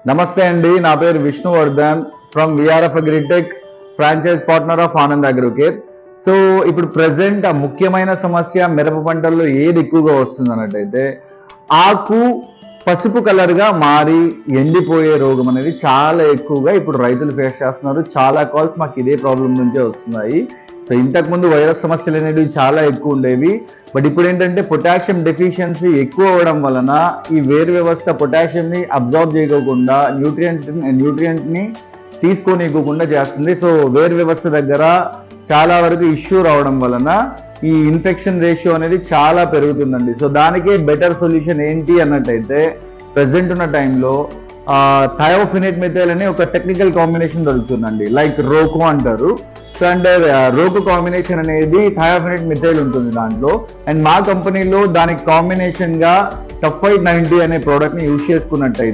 నమస్తే అండి, నా పేరు Vishnuvardhan from VRF Agritech franchise partner of Anand Agrocare. So ఇప్పుడు ప్రజెంట్ ఆ ముఖ్యమైన సమస్య మిరప పంటల్లో ఏది ఎక్కువగా వస్తుంది అన్నట్టయితే ఆకు పసుపు కలర్గా మారి ఎండిపోయే రోగం అనేది చాలా ఎక్కువగా ఇప్పుడు రైతులు ఫేస్ చేస్తున్నారు. చాలా కాల్స్ మాకు ఇదే ప్రాబ్లం నుంచే వస్తున్నాయి. సో ఇంతకుముందు వైరస్ సమస్యలు అనేవి చాలా ఎక్కువ ఉండేవి. బట్ ఇప్పుడు ఏంటంటే పొటాషియం డెఫిషియన్సీ ఎక్కువ అవ్వడం వలన ఈ వేరు వ్యవస్థ పొటాషియంని అబ్జార్బ్ చేయకోకుండా న్యూట్రియంట్ని తీసుకోనివ్వకుండా చేస్తుంది. సో వేరు వ్యవస్థ దగ్గర చాలా వరకు ఇష్యూ రావడం వలన ఈ ఇన్ఫెక్షన్ రేషియో అనేది చాలా పెరుగుతుందండి. సో దానికే బెటర్ సొల్యూషన్ ఏంటి అన్నట్టయితే ప్రజెంట్ ఉన్న టైంలో థయోఫినేట్ మెథైల్ అనే ఒక టెక్నికల్ కాంబినేషన్ దొరుకుతుందండి, లైక్ రోకో అంటారు. సో అంటే రోకో కాంబినేషన్ అనేది థయోఫినేట్ మెథైల్ ఉంటుంది దాంట్లో. అండ్ మా కంపెనీలో దానికి కాంబినేషన్ గా టఫైట్ 90 అనే ప్రోడక్ట్ ని యూజ్ చేసుకున్నట్టయితే